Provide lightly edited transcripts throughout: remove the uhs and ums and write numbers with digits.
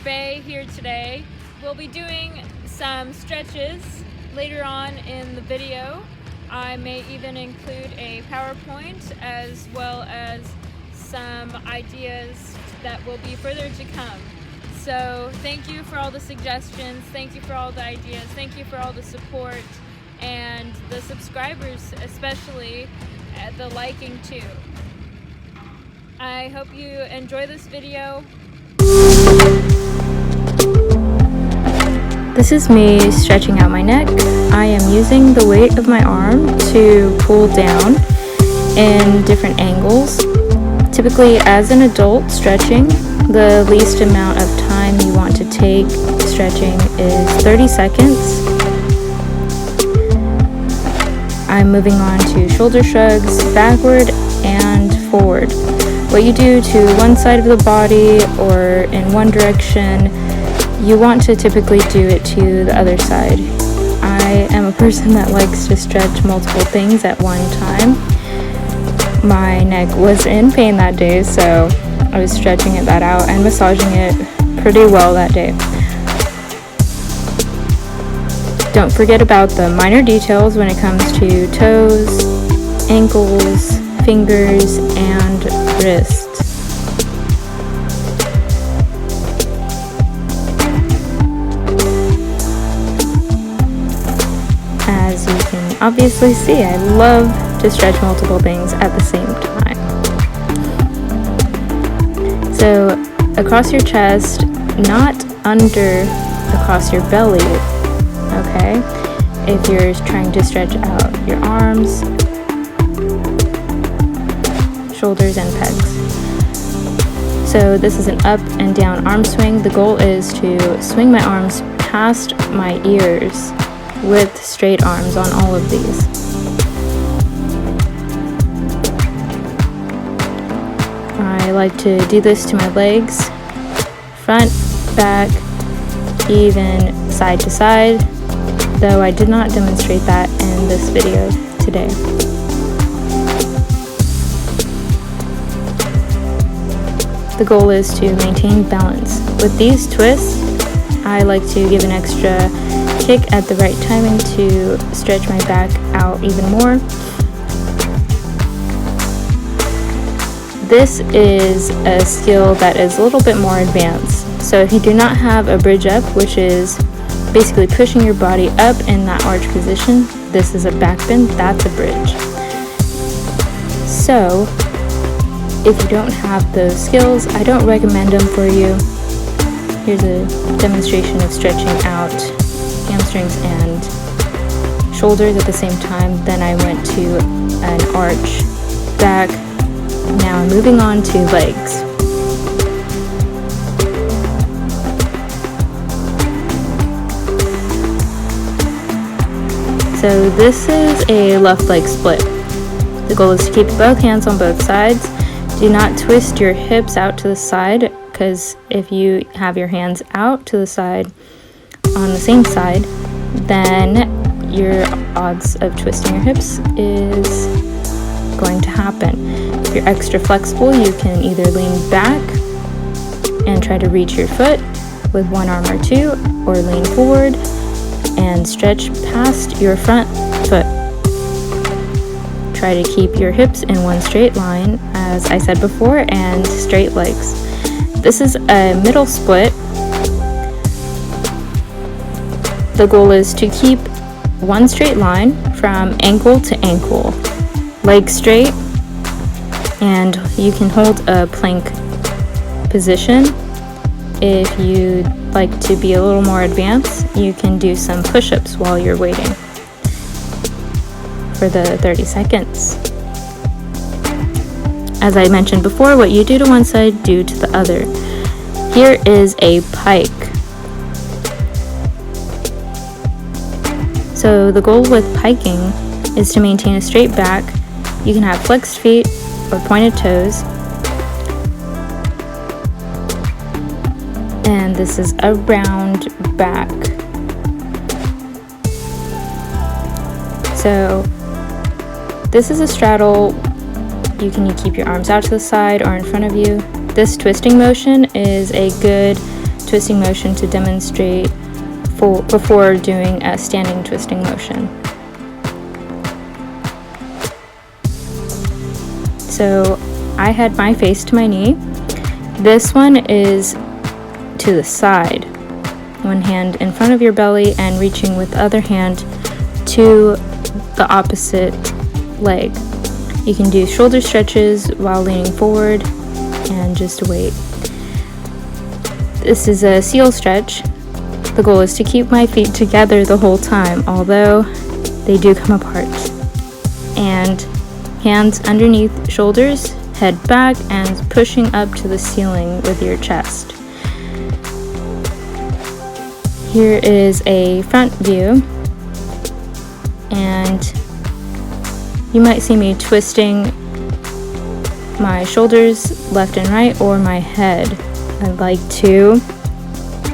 Rabae here today. We'll be doing some stretches later on in the video. I may even include a PowerPoint as well as some ideas that will be further to come. So thank you for all the suggestions, thank you for all the ideas, thank you for all the support, and the subscribers especially, the liking too. I hope you enjoy this video. This is me stretching out my neck. I am using the weight of my arm to pull down in different angles. Typically, as an adult stretching, the least amount of time you want to take stretching is 30 seconds. I'm moving on to shoulder shrugs, backward and forward. What you do to one side of the body or in one direction, you want to typically do it to the other side. I am a person that likes to stretch multiple things at one time. My neck was in pain that day, so I was stretching that out and massaging it pretty well that day. Don't forget about the minor details when it comes to toes, ankles, fingers, and wrists. As you can obviously see, I love to stretch multiple things at the same time. So across your chest, not under, across your belly, okay? If you're trying to stretch out your arms, shoulders, and pecs. So this is an up and down arm swing. The goal is to swing my arms past my ears with straight arms on all of these. I like to do this to my legs, front, back, even side to side, though I did not demonstrate that in this video today. The goal is to maintain balance. With these twists, I like to give an extra kick at the right timing to stretch my back out even more. This is a skill that is a little bit more advanced. So if you do not have a bridge up, which is basically pushing your body up in that arch position, this is a back bend, that's a bridge. So if you don't have those skills, I don't recommend them for you. Here's a demonstration of stretching out hamstrings and shoulders at the same time. Then I went to an arch back. Now I'm moving on to legs. So this is a left leg split. The goal is to keep both hands on both sides. Do not twist your hips out to the side, because if you have your hands out to the side on the same side, then your odds of twisting your hips is going to happen. If you're extra flexible, you can either lean back and try to reach your foot with one arm or two, or lean forward and stretch past your front foot. Try to keep your hips in one straight line, as I said before, and straight legs. This is a middle split. The goal is to keep one straight line from ankle to ankle, legs straight, and you can hold a plank position. If you'd like to be a little more advanced, you can do some push-ups while you're waiting for the 30 seconds. As I mentioned before, what you do to one side, do to the other. Here is a pike. So the goal with piking is to maintain a straight back. You can have flexed feet or pointed toes. And this is a round back. So this is a straddle. You can keep your arms out to the side or in front of you. This twisting motion is a good twisting motion to demonstrate before doing a standing twisting motion. So I had my face to my knee. This one is to the side. One hand in front of your belly and reaching with the other hand to the opposite leg. You can do shoulder stretches while leaning forward and just wait. This is a seal stretch. The goal is to keep my feet together the whole time, although they do come apart. And hands underneath shoulders, head back, and pushing up to the ceiling with your chest. Here is a front view, and you might see me twisting my shoulders left and right, or my head. I like to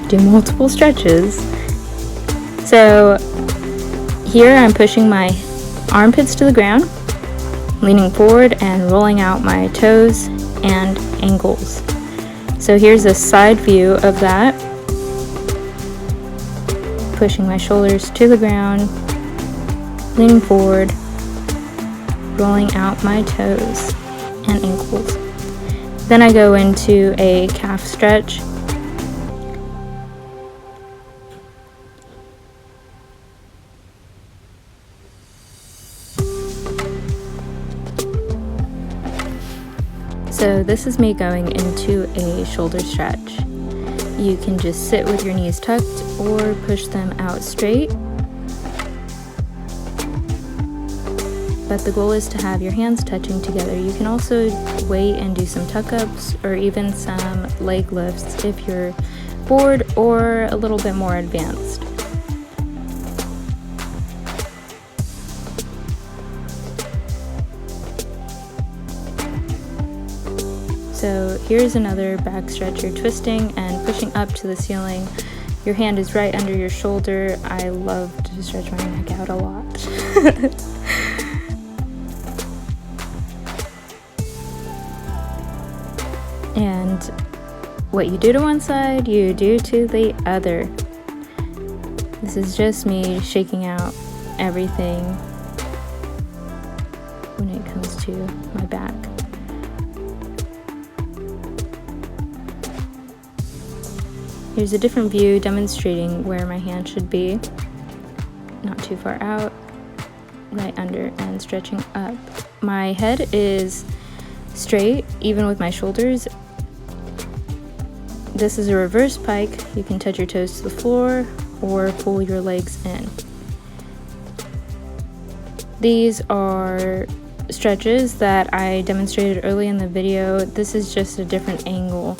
do multiple stretches. So here I'm pushing my armpits to the ground, leaning forward and rolling out my toes and ankles. So here's a side view of that. Pushing my shoulders to the ground, leaning forward, rolling out my toes and ankles. Then I go into a calf stretch. So this is me going into a shoulder stretch. You can just sit with your knees tucked or push them out straight. But the goal is to have your hands touching together. You can also wait and do some tuck-ups or even some leg lifts if you're bored or a little bit more advanced. So here's another back stretch. You're twisting and pushing up to the ceiling. Your hand is right under your shoulder. I love to stretch my neck out a lot. And what you do to one side, you do to the other. This is just me shaking out everything when it comes to my back. Here's a different view demonstrating where my hand should be. Not too far out, right under, and stretching up. My head is straight, even with my shoulders. This is a reverse pike. You can touch your toes to the floor or pull your legs in. These are stretches that I demonstrated early in the video. This is just a different angle.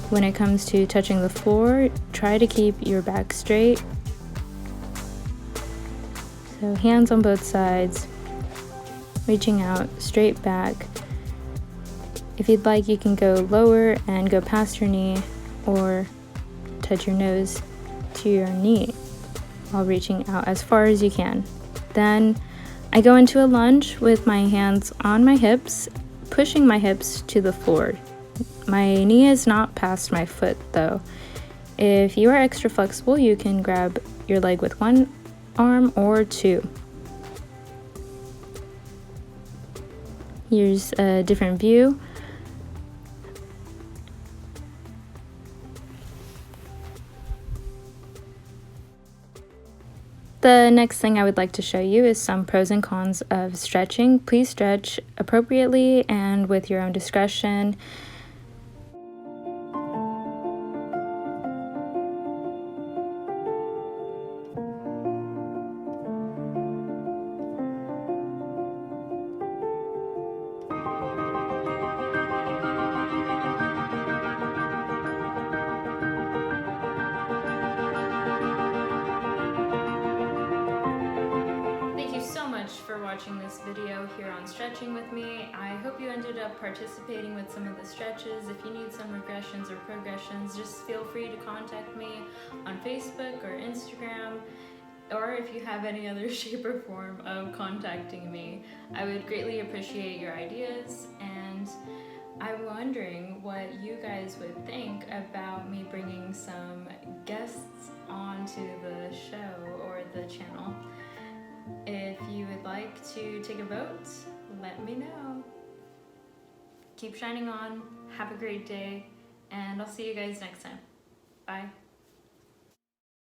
When it comes to touching the floor, try to keep your back straight. So hands on both sides, reaching out straight back. If you'd like, you can go lower and go past your knee, or touch your nose to your knee while reaching out as far as you can. Then I go into a lunge with my hands on my hips, pushing my hips to the floor. My knee is not past my foot though. If you are extra flexible, you can grab your leg with one arm or two. Here's a different view. The next thing I would like to show you is some pros and cons of stretching. Please stretch appropriately and with your own discretion. For watching this video here on stretching with me. I hope you ended up participating with some of the stretches. If you need some regressions or progressions, just feel free to contact me on Facebook or Instagram, or if you have any other shape or form of contacting me. I would greatly appreciate your ideas, and I'm wondering what you guys would think about me bringing some guests onto the show or the channel. If you would like to take a vote, let me know. Keep shining on, have a great day, and I'll see you guys next time. Bye.